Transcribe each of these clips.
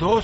2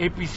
APC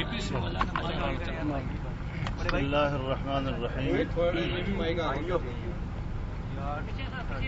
APC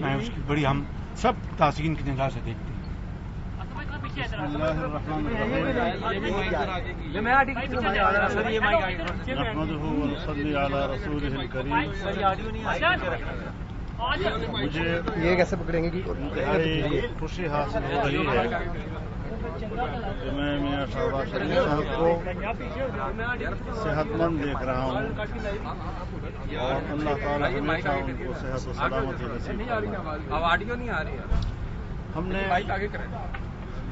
میں اس کی بڑی ہم سب تحسین کی نگاہ سے دیکھتے ہیں. بسم اللہ الرحمن الرحیم نحمدہ ونصلی علی رسولہ الکریم. مجھے یہ کیسے پکڑیں گے کہ انتہائی خوشی حاصل ہو رہی ہے کہ میں میاں شہباز شریف صاحب کو صحت مند دیکھ رہا ہوں اور اللہ تعالیٰ ہمیشہ ان کو صحت و سلامتی نصیب فرمائے. ہم نے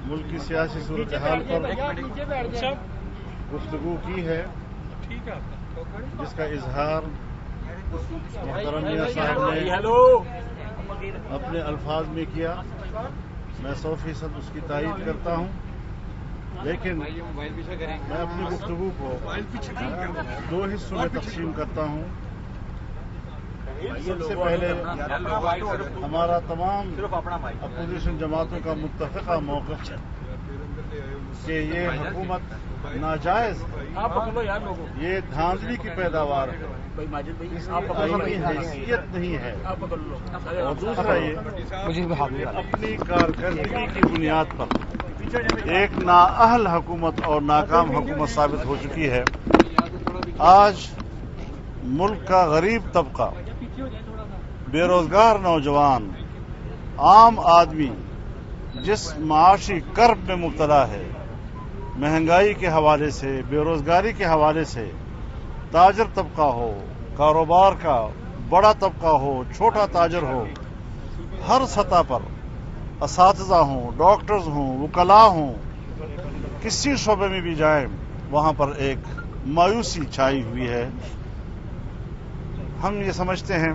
ملک کی سیاسی صورتحال پر گفتگو کی ہے جس کا اظہار محترم میاں صاحب نے اپنے الفاظ میں کیا. میں 100% اس کی تائید کرتا ہوں، لیکن میں اپنی گفتگو کو 2 حصوں میں تقسیم کرتا ہوں. سب سے پہلے ہمارا تمام اپوزیشن جماعتوں کا متفقہ موقف ہے کہ یہ حکومت ناجائز ہے، یہ دھاندلی کی پیداوار ہے، اس کی آئینی حیثیت نہیں ہے. اور دوسرا یہ اپنی کارکردگی کی بنیاد پر ایک نااہل حکومت اور ناکام حکومت ثابت ہو چکی ہے. آج ملک کا غریب طبقہ، بے روزگار نوجوان، عام آدمی جس معاشی کرب میں مبتلا ہے، مہنگائی کے حوالے سے، بے روزگاری کے حوالے سے، تاجر طبقہ ہو، کاروبار کا بڑا طبقہ ہو، چھوٹا تاجر ہو، ہر سطح پر اساتذہ ہوں، ڈاکٹرز ہوں، وکلاء ہوں، کسی شعبے میں بھی جائیں وہاں پر ایک مایوسی چھائی ہوئی ہے. ہم یہ سمجھتے ہیں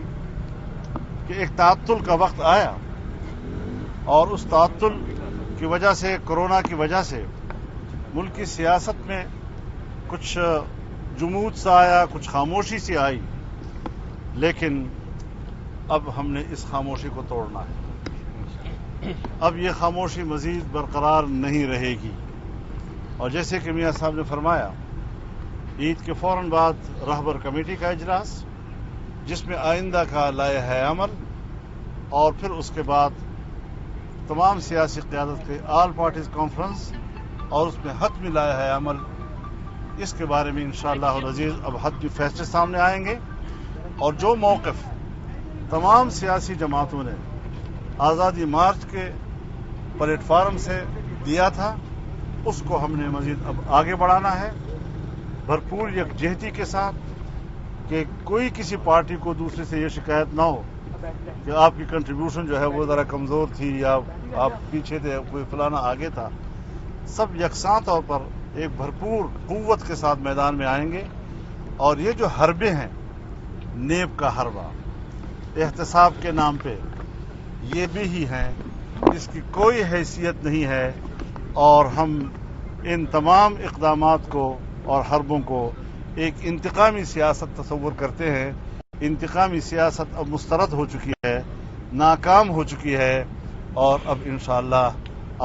کہ ایک تعطل کا وقت آیا اور اس تعطل کی وجہ سے، کورونا کی وجہ سے ملک کی سیاست میں کچھ جمود سا آیا، کچھ خاموشی سی آئی، لیکن اب ہم نے اس خاموشی کو توڑنا ہے. اب یہ خاموشی مزید برقرار نہیں رہے گی. اور جیسے کہ میاں صاحب نے فرمایا، عید کے فوراً بعد رہبر کمیٹی کا اجلاس جس میں آئندہ کا لائحہ عمل اور پھر اس کے بعد تمام سیاسی قیادت کے آل پارٹیز کانفرنس اور اس میں حتمی لائحہ عمل، اس کے بارے میں انشاءاللہ العزیز اب حتمی فیصلے سامنے آئیں گے. اور جو موقف تمام سیاسی جماعتوں نے آزادی مارچ کے پلیٹ فارم سے دیا تھا، اس کو ہم نے مزید اب آگے بڑھانا ہے، بھرپور یکجہتی کے ساتھ، کہ کوئی کسی پارٹی کو دوسرے سے یہ شکایت نہ ہو کہ آپ کی کنٹریبیوشن جو ہے وہ ذرا کمزور تھی یا آپ پیچھے تھے، کوئی فلانا آگے تھا. سب یکساں طور پر ایک بھرپور قوت کے ساتھ میدان میں آئیں گے. اور یہ جو حربے ہیں، نیب کا حربہ احتساب کے نام پہ، یہ بھی ہی ہیں، اس کی کوئی حیثیت نہیں ہے. اور ہم ان تمام اقدامات کو اور حربوں کو ایک انتقامی سیاست تصور کرتے ہیں. انتقامی سیاست اب مسترد ہو چکی ہے، ناکام ہو چکی ہے، اور اب انشاءاللہ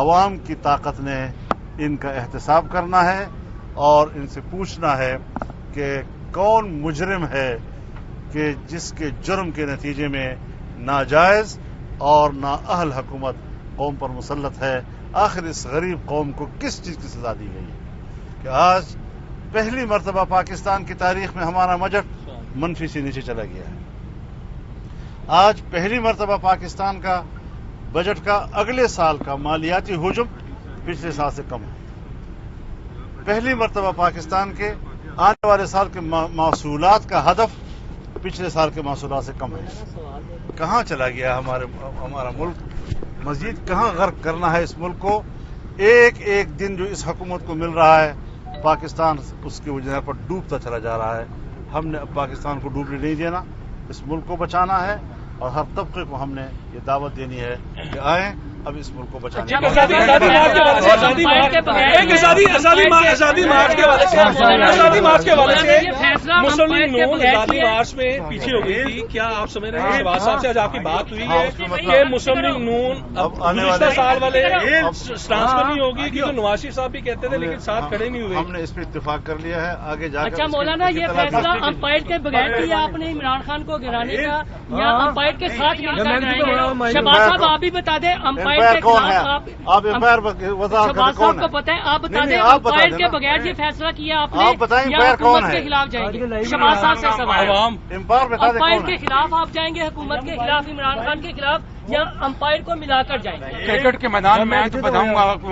عوام کی طاقت نے ان کا احتساب کرنا ہے اور ان سے پوچھنا ہے کہ کون مجرم ہے کہ جس کے جرم کے نتیجے میں ناجائز اور نااہل حکومت قوم پر مسلط ہے. آخر اس غریب قوم کو کس چیز کی سزا دی گئی ہے کہ آج پہلی مرتبہ پاکستان کی تاریخ میں ہمارا بجٹ منفی سے نیچے چلا گیا ہے. آج پہلی مرتبہ پاکستان کا بجٹ کا اگلے سال کا مالیاتی حجم پچھلے سال سے کم ہے. پہلی مرتبہ پاکستان کے آنے والے سال کے محصولات کا ہدف پچھلے سال کے محصولات سے کم ہے. کہاں چلا گیا ہمارا ملک؟ مزید کہاں غرق کرنا ہے اس ملک کو؟ ایک ایک دن جو اس حکومت کو مل رہا ہے، پاکستان اس کی وجہ پر ڈوبتا چلا جا رہا ہے. ہم نے اب پاکستان کو ڈوبنے نہیں دینا، اس ملک کو بچانا ہے. اور ہر طبقے کو ہم نے یہ دعوت دینی ہے کہ آئیں اب اس ملک کو بچانے ایک آزادی مارچ کے حوالے سے آزادی مارچ کے حوالے سے مسلم لیگ نون آزادی مارچ میں پیچھے ہو گئی تھی. کیا آپ سمجھ رہے ہیں شہباز صاحب سے آج آپ کی بات ہوئی ہے کہ مسلم لیگ نون اب گزشتہ سال والے اسٹانس پر نہیں ہوگی کیونکہ نواز شریف صاحب بھی کہتے تھے لیکن ساتھ کھڑے نہیں ہوئے. ہم نے اس پہ اتفاق کر لیا ہے. آگے جا کر اچھا مولانا یہ فیصلہ امپائر کے بغیر کیا آپ نے عمران خان کو گرانے کا یا امپائر کے ساتھ مل کر کرائیں گے؟ شہباز صاحب آپ بھی بتا دیں امپائر کے خلاف آپ امپائر وضاحت شہباز کون صاحب کو پتہ ہے آپ بتا نہیں، دیں آپ بتا امپائر دیں کے نا. بغیر یہ فیصلہ کیا آپ نے آپ بتائیں یا امپائر کون حکومت کے ہے؟ خلاف جائیں گے؟ شہباز صاحب سے سوال عوام امپائر بتا دیں امپائر کون کے ہے؟ خلاف آپ جائیں گے حکومت کے خلاف عمران خان کے خلاف یا امپائر کو ملا کر جائیں گے؟ کرکٹ کے میدان میں تو بتاؤں گا آپ کو